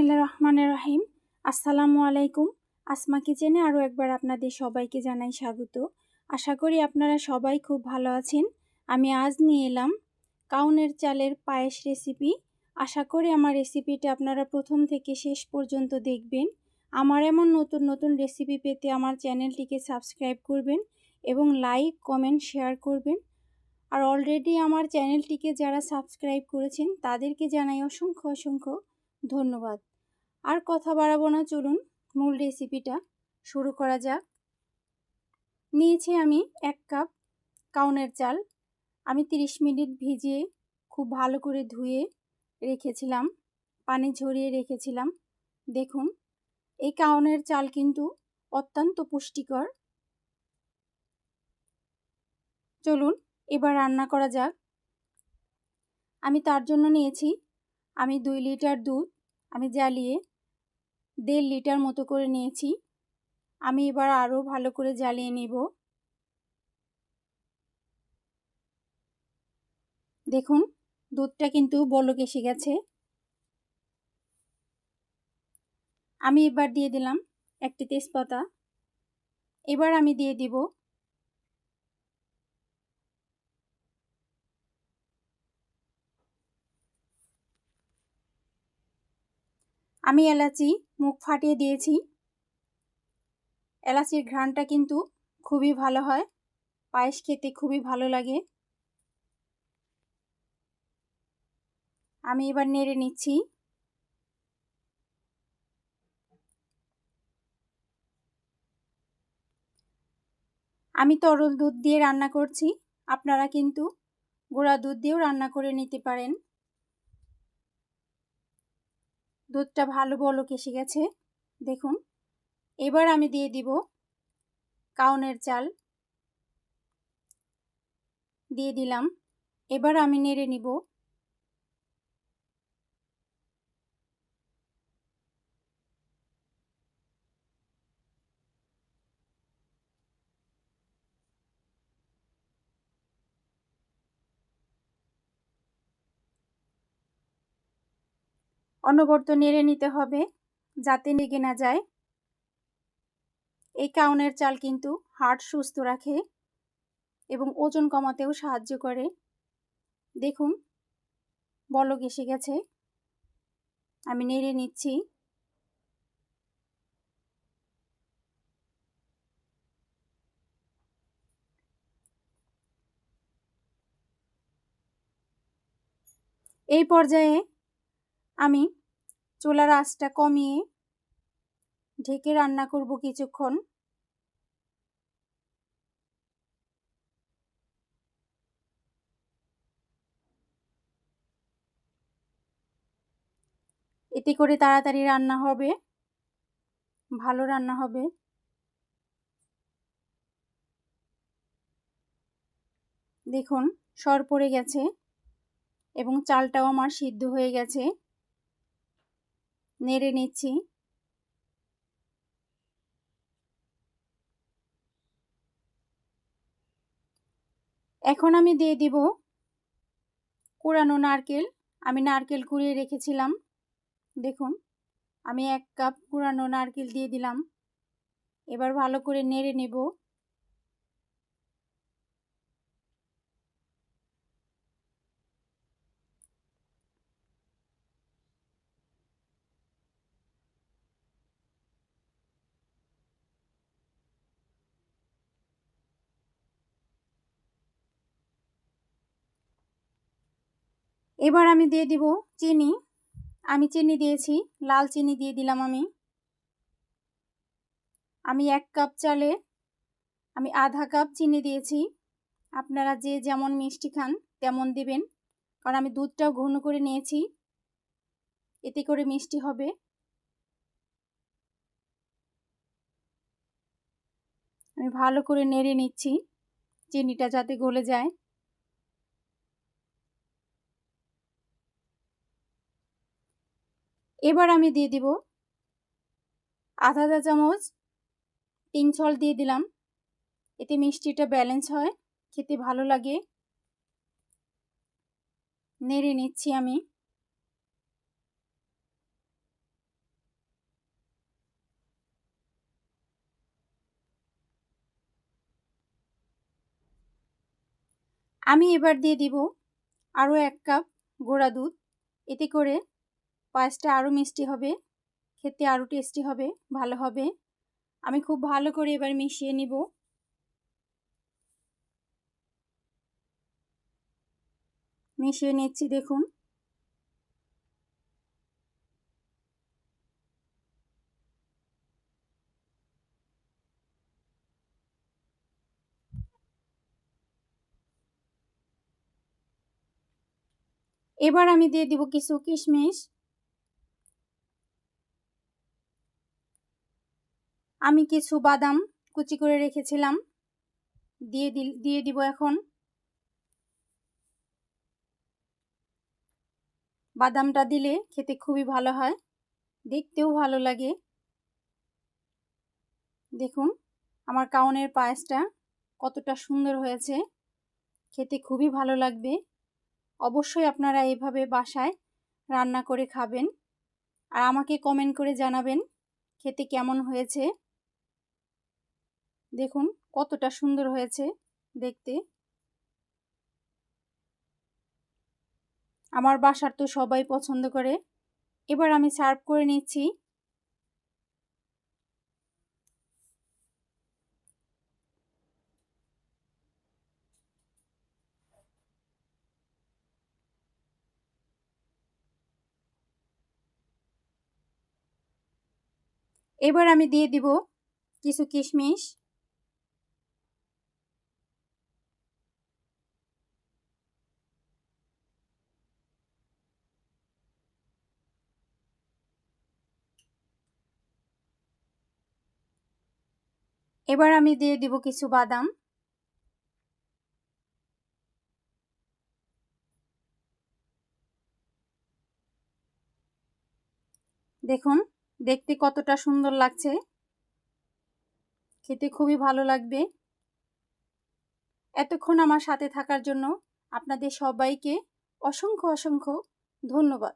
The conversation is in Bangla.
বিসমিল্লাহির রহমানির রহিম। আসসালামু আলাইকুম। আসমা কিচেনে আরও একবার আপনাদের সবাইকে জানাই স্বাগত। আশা করি আপনারা সবাই খুব ভালো আছেন। আমি আজ নিয়ে এলাম কাউনের চালের পায়েস রেসিপি। আশা করি আমার রেসিপিটা আপনারা প্রথম থেকে শেষ পর্যন্ত দেখবেন। আমার এমন নতুন নতুন রেসিপি পেতে আমার চ্যানেলটিকে সাবস্ক্রাইব করবেন এবং লাইক, কমেন্ট, শেয়ার করবেন। আর অলরেডি আমার চ্যানেলটিকে যারা সাবস্ক্রাইব করেছেন তাদেরকে জানাই অসংখ্য অসংখ্য ধন্যবাদ। আর কথা বাড়াবো না, চলুন মূল রেসিপিটা শুরু করা যাক। নিয়েছি আমি 1 কাপ কাউনের চাল। আমি 30 মিনিট ভিজিয়ে খুব ভালো করে ধুয়ে রেখেছিলাম, পানি ঝরিয়ে রেখেছিলাম। দেখুন, এই কাউনের চাল কিন্তু অত্যন্ত পুষ্টিকর। চলুন এবার রান্না করা যাক। আমি তার জন্য নিয়েছি 2 লিটার দুধ। আমি জ্বালিয়ে 1.5 লিটার মতো করে নিয়েছি। আমি এবার আরও ভালো করে জ্বালিয়ে নেব। দেখুন, দুধটা কিন্তু বলক এসে গেছে। আমি এবার দিয়ে দিলাম একটি তেজপাতা। এবার আমি দিয়ে দিব আমি এলাচি মুখ ফাটিয়ে দিয়েছি। এলাচির ঘ্রাণটা কিন্তু খুবই ভালো হয়, পায়েস খেতে খুবই ভালো লাগে। আমি এবার নেড়ে নিচ্ছি। আমি তরল দুধ দিয়ে রান্না করছি, আপনারা কিন্তু গুঁড়া দুধ দিয়েও রান্না করে নিতে পারেন। দুধটা ভালো বলক এসে গেছে। দেখুন, এবার আমি দিয়ে দিব কাউনের চাল। দিয়ে দিলাম। এবার আমি নেড়ে নিব। অনবরত নেড়ে নিতে হবে যাতে লেগে না যায়। এই কাউনের চাল কিন্তু হার্ট সুস্থ রাখে এবং ওজন কমাতেও সাহায্য করে। দেখুন, বলক এসে গেছে। আমি নেড়ে নিচ্ছি। এই পর্যায়ে আমি চুলার আঁচটা কমিয়ে ঢেকে রান্না করব কিছুক্ষণ। এতে করে তাড়াতাড়ি রান্না হবে, ভালো রান্না হবে। দেখুন, সর পড়ে গেছে এবং চালটাও আমার সিদ্ধ হয়ে গেছে। নেড়ে নিচ্ছি। এখন আমি দিয়ে দিব কুড়ানো নারকেল। আমি নারকেল কুড়িয়ে রেখেছিলাম। দেখুন, আমি 1 কাপ কুড়ানো নারকেল দিয়ে দিলাম। এবার ভালো করে নেড়ে নেব। এবার আমি দিয়ে দিব চিনি। আমি চিনি দিয়েছি, লাল চিনি দিয়ে দিলাম। আমি 1 কাপ চালে আমি আধা কাপ চিনি দিয়েছি। আপনারা যে যেমন মিষ্টি খান তেমন দিবেন, কারণ আমি দুধটাও ঘন করে নিয়েছি, এতে করে মিষ্টি হবে। আমি ভালো করে নেড়ে নিচ্ছি চিনিটা যাতে গলে যায়। এবার আমি দিয়ে দিব আধা চা চামচ পিঙ্ক সল্ট দিয়ে দিলাম। এতে মিষ্টিটা ব্যালেন্স হয়, খেতে ভালো লাগে। নেড়ে নিচ্ছি আমি। আমি এবার দিয়ে দিব আরও 1 কাপ গুঁড়া দুধ। এতে করে পায়েসটা আরও মিষ্টি হবে, খেতে আরও টেস্টি হবে, ভালো হবে। আমি খুব ভালো করে এবার মিশিয়ে নিব। মিশিয়ে নিচ্ছি, দেখুন। এবার আমি দিয়ে দিব কিছু কিশমিশ। আমি কিছু বাদাম কুচি করে রেখেছিলাম, দিয়ে দিব এখন। বাদামটা দিলে খেতে খুবই ভালো হয়, দেখতেও ভালো লাগে। দেখুন আমার কাউনের পায়েসটা কতটা সুন্দর হয়েছে, খেতে খুবই ভালো লাগবে। অবশ্যই আপনারা এইভাবে বাসায় রান্না করে খাবেন আর আমাকে কমেন্ট করে জানাবেন খেতে কেমন হয়েছে। দেখুন কতটা সুন্দর হয়েছে দেখতে। আমার বাসার তো সবাই পছন্দ করে। এবার আমি সার্ভ করে নিচ্ছি। এবার আমি দিয়ে দিব কিছু কিশমিশ। এবার আমি দিয়ে দিব কিছু বাদাম। দেখুন দেখতে কতটা সুন্দর লাগছে, খেতে খুবই ভালো লাগবে। এতক্ষণ আমার সাথে থাকার জন্য আপনাদের সবাইকে অসংখ্য অসংখ্য ধন্যবাদ।